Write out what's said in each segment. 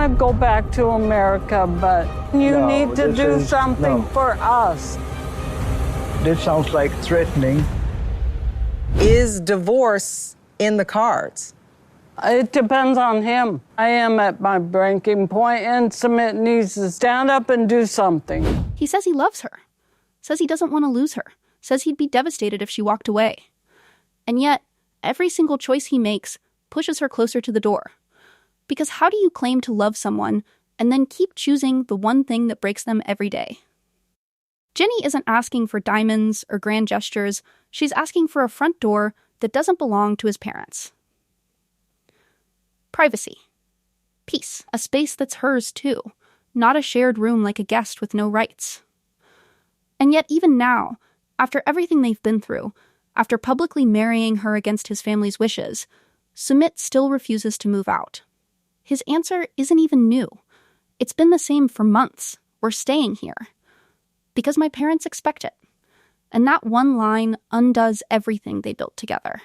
want to go back to America, but you need to do something for us. This sounds like threatening. Is divorce in the cards? It depends on him. I am at my breaking point, and Sumit needs to stand up and do something. He says he loves her, says he doesn't want to lose her, says he'd be devastated if she walked away. And yet, every single choice he makes pushes her closer to the door. Because how do you claim to love someone and then keep choosing the one thing that breaks them every day? Jenny isn't asking for diamonds or grand gestures. She's asking for a front door that doesn't belong to his parents. Privacy. Peace. A space that's hers too, not a shared room like a guest with no rights. And yet even now, after everything they've been through, after publicly marrying her against his family's wishes, Sumit still refuses to move out. His answer isn't even new. It's been the same for months. We're staying here. Because my parents expect it. And that one line undoes everything they built together.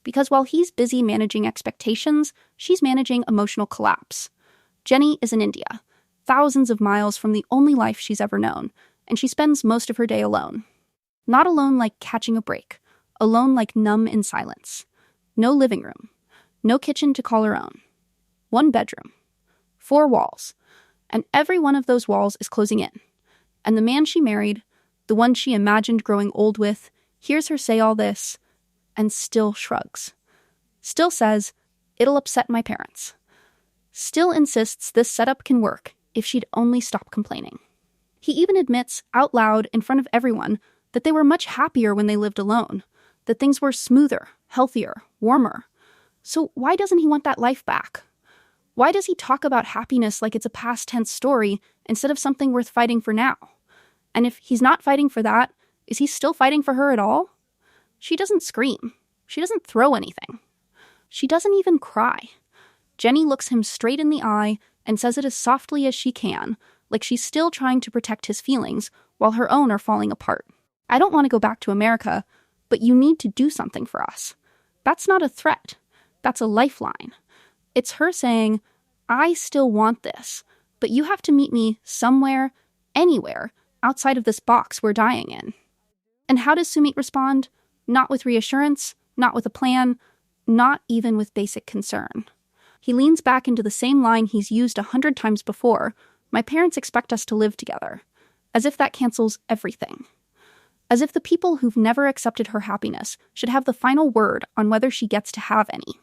Because while he's busy managing expectations, she's managing emotional collapse. Jenny is in India, thousands of miles from the only life she's ever known, and she spends most of her day alone. Not alone like catching a break, alone like numb in silence. No living room, no kitchen to call her own. 1 bedroom, 4 walls, and every one of those walls is closing in. And the man she married, the one she imagined growing old with, hears her say all this and still shrugs. Still says, it'll upset my parents. Still insists this setup can work if she'd only stop complaining. He even admits out loud in front of everyone that they were much happier when they lived alone, that things were smoother, healthier, warmer. So why doesn't he want that life back? Why does he talk about happiness like it's a past tense story instead of something worth fighting for now? And if he's not fighting for that, is he still fighting for her at all? She doesn't scream. She doesn't throw anything. She doesn't even cry. Jenny looks him straight in the eye and says it as softly as she can, like she's still trying to protect his feelings while her own are falling apart. I don't want to go back to America, but you need to do something for us. That's not a threat. That's a lifeline. It's her saying, I still want this, but you have to meet me somewhere, anywhere, outside of this box we're dying in. And how does Sumit respond? Not with reassurance, not with a plan, not even with basic concern. He leans back into the same line he's used 100 times before. My parents expect us to live together. As if that cancels everything. As if the people who've never accepted her happiness should have the final word on whether she gets to have any.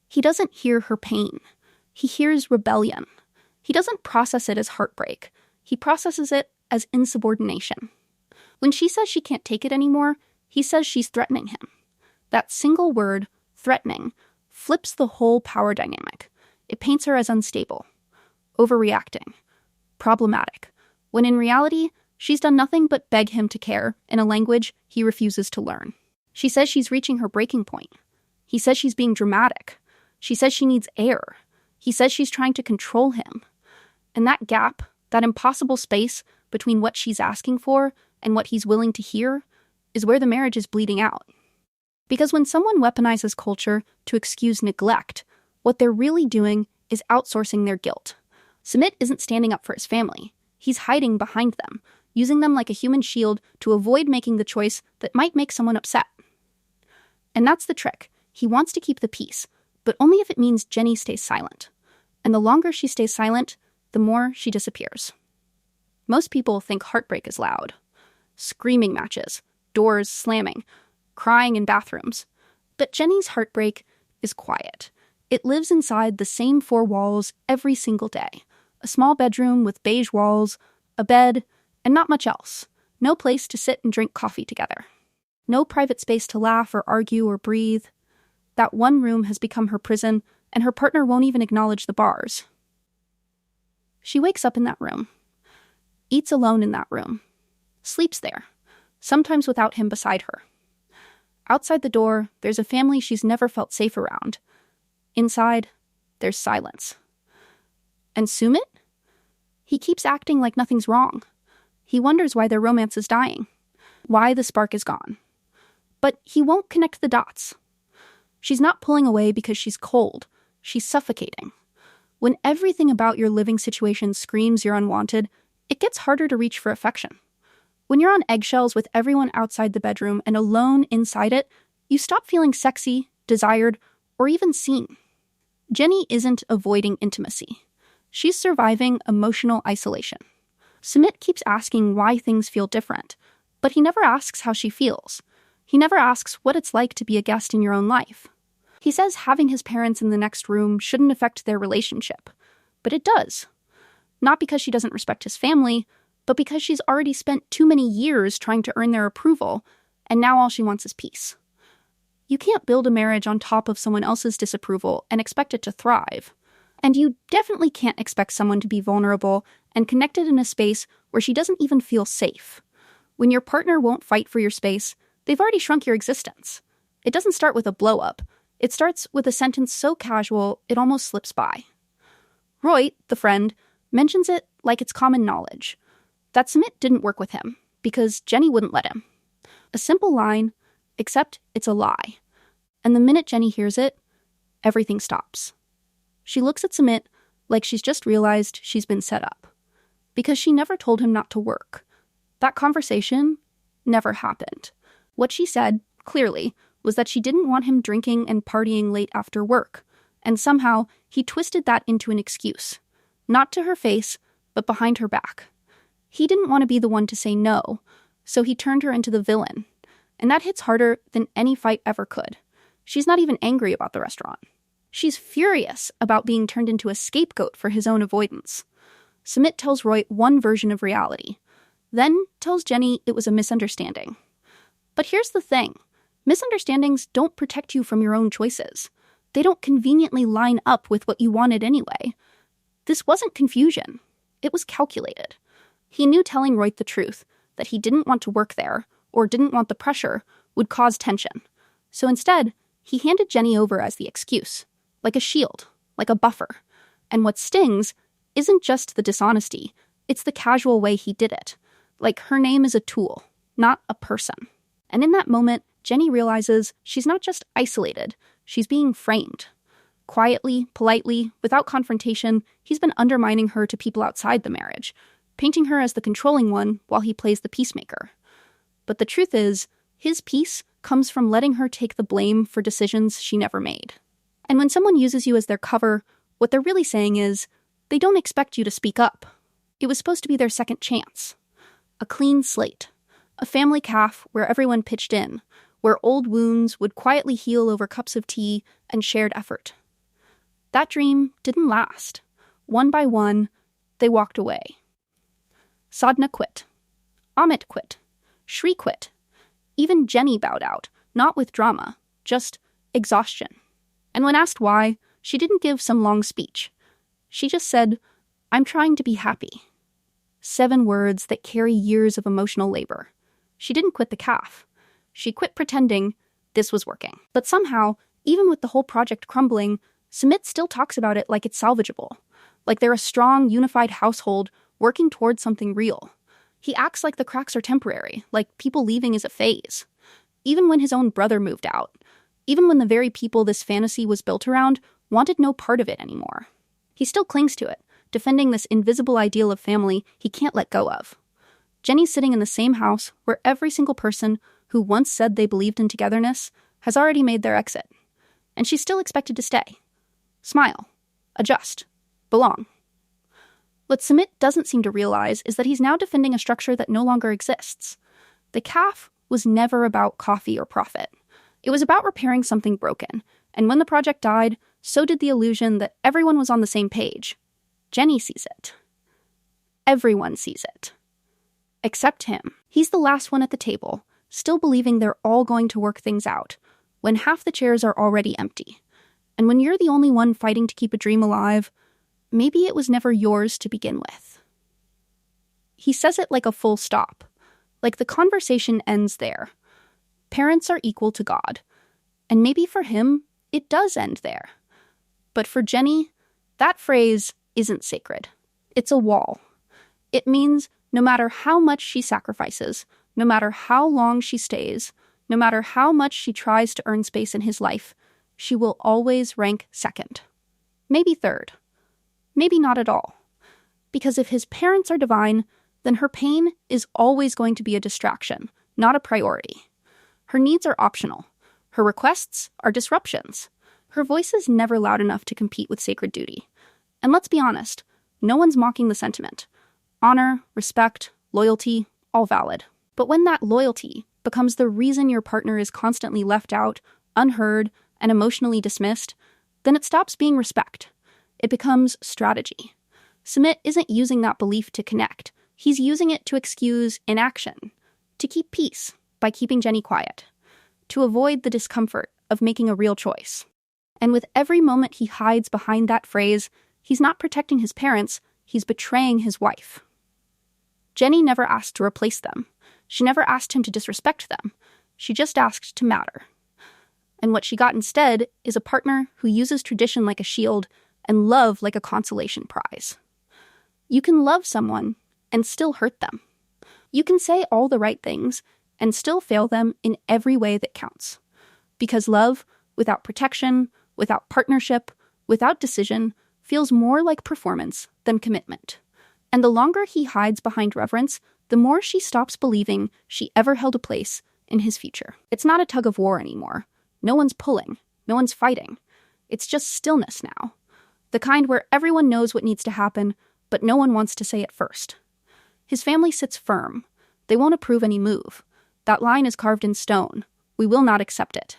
He doesn't hear her pain. He hears rebellion. He doesn't process it as heartbreak. He processes it as insubordination. When she says she can't take it anymore, he says she's threatening him. That single word, threatening, flips the whole power dynamic. It paints her as unstable, overreacting, problematic, when in reality, she's done nothing but beg him to care in a language he refuses to learn. She says she's reaching her breaking point. He says she's being dramatic. She says she needs air. He says she's trying to control him. And that gap, that impossible space between what she's asking for and what he's willing to hear, is where the marriage is bleeding out. Because when someone weaponizes culture to excuse neglect, what they're really doing is outsourcing their guilt. Sumit isn't standing up for his family. He's hiding behind them, using them like a human shield to avoid making the choice that might make someone upset. And that's the trick. He wants to keep the peace, but only if it means Jenny stays silent. And the longer she stays silent, the more she disappears. Most people think heartbreak is loud. Screaming matches, doors slamming, crying in bathrooms. But Jenny's heartbreak is quiet. It lives inside the same 4 walls every single day. A small bedroom with beige walls, a bed, and not much else. No place to sit and drink coffee together. No private space to laugh or argue or breathe. That one room has become her prison, and her partner won't even acknowledge the bars. She wakes up in that room, eats alone in that room, sleeps there, sometimes without him beside her. Outside the door, there's a family she's never felt safe around. Inside, there's silence. And Sumit? He keeps acting like nothing's wrong. He wonders why their romance is dying, why the spark is gone. But he won't connect the dots. She's not pulling away because she's cold. She's suffocating. When everything about your living situation screams you're unwanted, it gets harder to reach for affection. When you're on eggshells with everyone outside the bedroom and alone inside it, you stop feeling sexy, desired, or even seen. Jenny isn't avoiding intimacy. She's surviving emotional isolation. Sumit keeps asking why things feel different, but he never asks how she feels. He never asks what it's like to be a guest in your own life. He says having his parents in the next room shouldn't affect their relationship, but it does. Not because she doesn't respect his family, but because she's already spent too many years trying to earn their approval, and now all she wants is peace. You can't build a marriage on top of someone else's disapproval and expect it to thrive. And you definitely can't expect someone to be vulnerable and connected in a space where she doesn't even feel safe. When your partner won't fight for your space, they've already shrunk your existence. It doesn't start with a blow-up. It starts with a sentence so casual, it almost slips by. Roy, the friend, mentions it like it's common knowledge. That Sumit didn't work with him, because Jenny wouldn't let him. A simple line, except it's a lie. And the minute Jenny hears it, everything stops. She looks at Sumit like she's just realized she's been set up. Because she never told him not to work. That conversation never happened. What she said, clearly, was that she didn't want him drinking and partying late after work, and somehow he twisted that into an excuse. Not to her face, but behind her back. He didn't want to be the one to say no, so he turned her into the villain. And that hits harder than any fight ever could. She's not even angry about the restaurant. She's furious about being turned into a scapegoat for his own avoidance. Sumit tells Roy one version of reality, then tells Jenny it was a misunderstanding. But here's the thing. Misunderstandings don't protect you from your own choices. They don't conveniently line up with what you wanted anyway. This wasn't confusion. It was calculated. He knew telling Roy the truth, that he didn't want to work there, or didn't want the pressure, would cause tension. So instead, he handed Jenny over as the excuse, like a shield, like a buffer. And what stings isn't just the dishonesty, it's the casual way he did it. Like her name is a tool, not a person. And in that moment, Jenny realizes she's not just isolated, she's being framed. Quietly, politely, without confrontation, he's been undermining her to people outside the marriage, painting her as the controlling one while he plays the peacemaker. But the truth is, his peace comes from letting her take the blame for decisions she never made. And when someone uses you as their cover, what they're really saying is, they don't expect you to speak up. It was supposed to be their second chance. A clean slate. A family calf where everyone pitched in, where old wounds would quietly heal over cups of tea and shared effort. That dream didn't last. One by one, they walked away. Sadhna quit. Amit quit. Shri quit. Even Jenny bowed out, not with drama, just exhaustion. And when asked why, she didn't give some long speech. She just said, "I'm trying to be happy." 7 words that carry years of emotional labor. She didn't quit the calf. She quit pretending this was working. But somehow, even with the whole project crumbling, Sumit still talks about it like it's salvageable. Like they're a strong, unified household working towards something real. He acts like the cracks are temporary, like people leaving is a phase. Even when his own brother moved out. Even when the very people this fantasy was built around wanted no part of it anymore. He still clings to it, defending this invisible ideal of family he can't let go of. Jenny's sitting in the same house where every single person who once said they believed in togetherness has already made their exit. And she's still expected to stay. Smile. Adjust. Belong. What Sumit doesn't seem to realize is that he's now defending a structure that no longer exists. The calf was never about coffee or profit. It was about repairing something broken, and when the project died, so did the illusion that everyone was on the same page. Jenny sees it. Everyone sees it. Except him. He's the last one at the table, still believing they're all going to work things out, when half the chairs are already empty. And when you're the only one fighting to keep a dream alive, maybe it was never yours to begin with. He says it like a full stop, like the conversation ends there. Parents are equal to God, and maybe for him, it does end there. But for Jenny, that phrase isn't sacred. It's a wall. It means no matter how much she sacrifices, no matter how long she stays, no matter how much she tries to earn space in his life, she will always rank second. Maybe third. Maybe not at all. Because if his parents are divine, then her pain is always going to be a distraction, not a priority. Her needs are optional. Her requests are disruptions. Her voice is never loud enough to compete with sacred duty. And let's be honest, no one's mocking the sentiment. Honor, respect, loyalty, all valid. But when that loyalty becomes the reason your partner is constantly left out, unheard, and emotionally dismissed, then it stops being respect. It becomes strategy. Sumit isn't using that belief to connect. He's using it to excuse inaction, to keep peace by keeping Jenny quiet, to avoid the discomfort of making a real choice. And with every moment he hides behind that phrase, he's not protecting his parents, he's betraying his wife. Jenny never asked to replace them. She never asked him to disrespect them. She just asked to matter. And what she got instead is a partner who uses tradition like a shield and love like a consolation prize. You can love someone and still hurt them. You can say all the right things and still fail them in every way that counts. Because love, without protection, without partnership, without decision, feels more like performance than commitment. And the longer he hides behind reverence, the more she stops believing she ever held a place in his future. It's not a tug of war anymore. No one's pulling. No one's fighting. It's just stillness now. The kind where everyone knows what needs to happen, but no one wants to say it first. His family sits firm. They won't approve any move. That line is carved in stone. We will not accept it.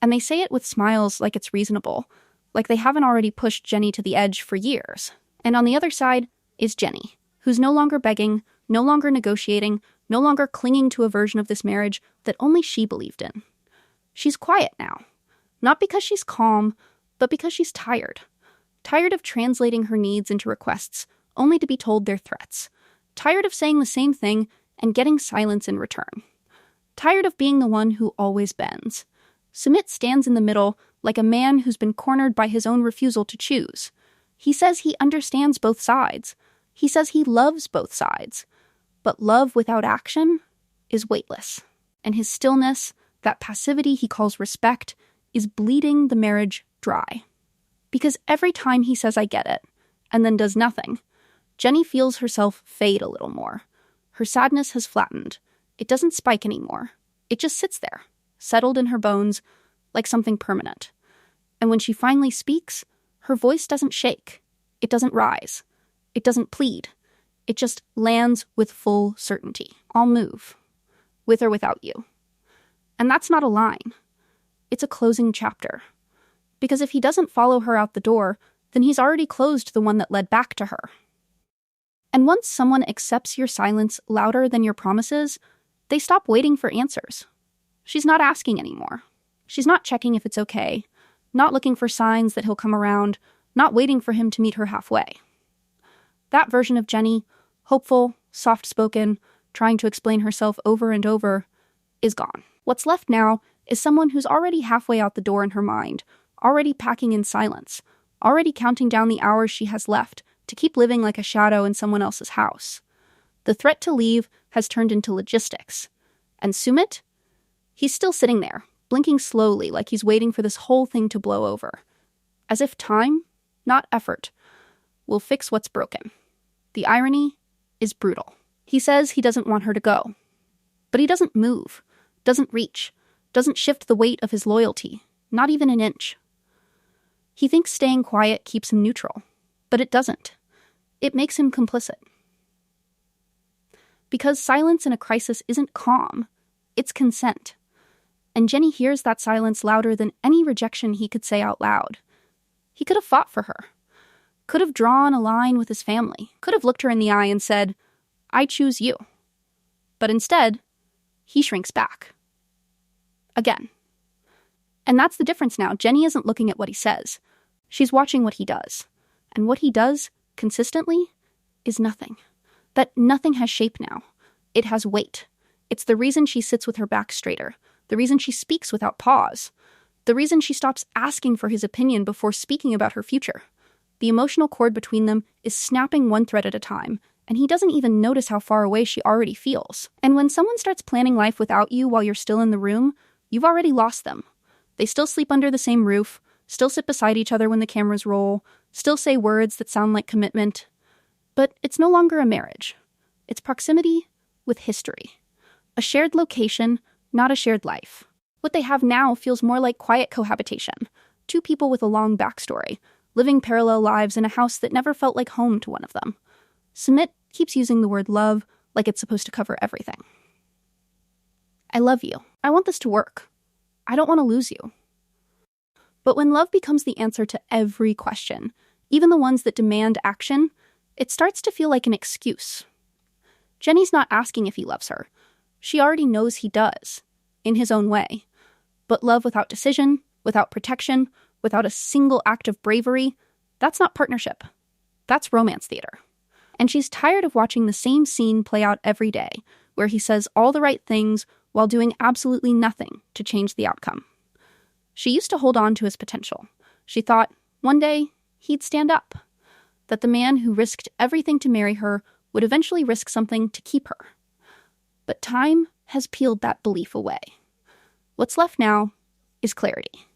And they say it with smiles like it's reasonable, like they haven't already pushed Jenny to the edge for years. And on the other side is Jenny, who's no longer begging, no longer negotiating, no longer clinging to a version of this marriage that only she believed in. She's quiet now, not because she's calm, but because she's tired. Tired of translating her needs into requests, only to be told they're threats. Tired of saying the same thing and getting silence in return. Tired of being the one who always bends. Sumit stands in the middle like a man who's been cornered by his own refusal to choose. He says he understands both sides. He says he loves both sides. But love without action is weightless. And his stillness, that passivity he calls respect, is bleeding the marriage dry. Because every time he says I get it, and then does nothing, Jenny feels herself fade a little more. Her sadness has flattened. It doesn't spike anymore. It just sits there, settled in her bones, like something permanent. And when she finally speaks, her voice doesn't shake. It doesn't rise. It doesn't plead. It just lands with full certainty. I'll move, with or without you. And that's not a line. It's a closing chapter. Because if he doesn't follow her out the door, then he's already closed the one that led back to her. And once someone accepts your silence louder than your promises, they stop waiting for answers. She's not asking anymore. She's not checking if it's okay, not looking for signs that he'll come around, not waiting for him to meet her halfway. That version of Jenny, hopeful, soft-spoken, trying to explain herself over and over, is gone. What's left now is someone who's already halfway out the door in her mind, already packing in silence, already counting down the hours she has left to keep living like a shadow in someone else's house. The threat to leave has turned into logistics. And Sumit? He's still sitting there, blinking slowly like he's waiting for this whole thing to blow over. As if time, not effort, will fix what's broken. The irony is brutal. He says he doesn't want her to go. But he doesn't move, doesn't reach, doesn't shift the weight of his loyalty, not even an inch. He thinks staying quiet keeps him neutral, but it doesn't. It makes him complicit. Because silence in a crisis isn't calm, it's consent. And Jenny hears that silence louder than any rejection he could say out loud. He could have fought for her, could have drawn a line with his family, could have looked her in the eye and said, I choose you. But instead, he shrinks back. Again. And that's the difference now. Jenny isn't looking at what he says. She's watching what he does. And what he does, consistently, is nothing. That nothing has shape now. It has weight. It's the reason she sits with her back straighter. The reason she speaks without pause. The reason she stops asking for his opinion before speaking about her future. The emotional cord between them is snapping one thread at a time, and he doesn't even notice how far away she already feels. And when someone starts planning life without you while you're still in the room, you've already lost them. They still sleep under the same roof, still sit beside each other when the cameras roll, still say words that sound like commitment. But it's no longer a marriage. It's proximity with history. A shared location, not a shared life. What they have now feels more like quiet cohabitation. Two people with a long backstory, living parallel lives in a house that never felt like home to one of them. Sumit keeps using the word love like it's supposed to cover everything. I love you. I want this to work. I don't want to lose you. But when love becomes the answer to every question, even the ones that demand action, it starts to feel like an excuse. Jenny's not asking if he loves her. She already knows he does, in his own way. But love without decision, without protection, without a single act of bravery, that's not partnership. That's romance theater. And she's tired of watching the same scene play out every day, where he says all the right things while doing absolutely nothing to change the outcome. She used to hold on to his potential. She thought, one day, he'd stand up. That the man who risked everything to marry her would eventually risk something to keep her. But time has peeled that belief away. What's left now is clarity.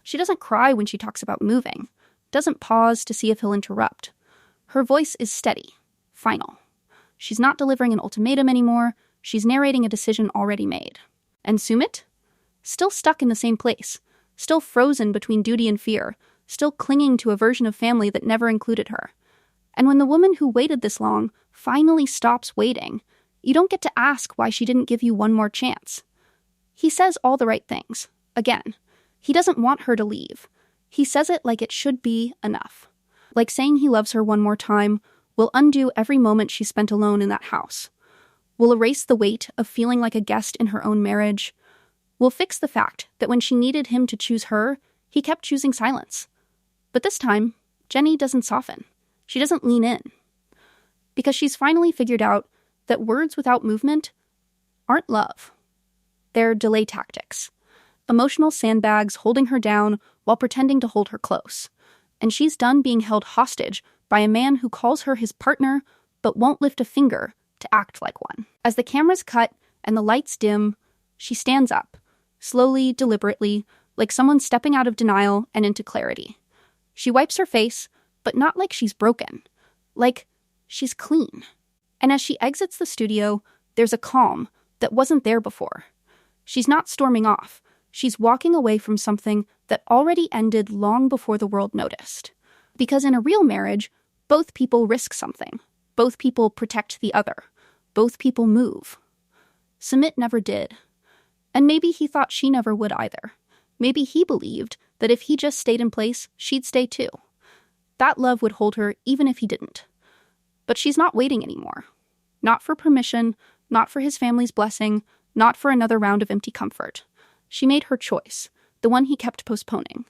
She doesn't cry when she talks about moving, doesn't pause to see if he'll interrupt. Her voice is steady, final. She's not delivering an ultimatum anymore, she's narrating a decision already made. And Sumit? Still stuck in the same place, still frozen between duty and fear, still clinging to a version of family that never included her. And when the woman who waited this long finally stops waiting, you don't get to ask why she didn't give you one more chance. He says all the right things. Again, he doesn't want her to leave. He says it like it should be enough. Like saying he loves her one more time will undo every moment she spent alone in that house. Will erase the weight of feeling like a guest in her own marriage. Will fix the fact that when she needed him to choose her, he kept choosing silence. But this time, Jenny doesn't soften. She doesn't lean in. Because she's finally figured out that words without movement aren't love. They're delay tactics. Emotional sandbags holding her down while pretending to hold her close. And she's done being held hostage by a man who calls her his partner but won't lift a finger to act like one. As the cameras cut and the lights dim, she stands up, slowly, deliberately, like someone stepping out of denial and into clarity. She wipes her face, but not like she's broken, like she's clean. And as she exits the studio, there's a calm that wasn't there before. She's not storming off. She's walking away from something that already ended long before the world noticed. Because in a real marriage, both people risk something. Both people protect the other. Both people move. Sumit never did. And maybe he thought she never would either. Maybe he believed that if he just stayed in place, she'd stay too. That love would hold her even if he didn't. But she's not waiting anymore. Not for permission, not for his family's blessing, not for another round of empty comfort. She made her choice, the one he kept postponing.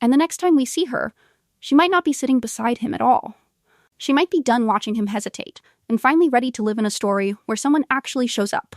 And the next time we see her, she might not be sitting beside him at all. She might be done watching him hesitate and finally ready to live in a story where someone actually shows up.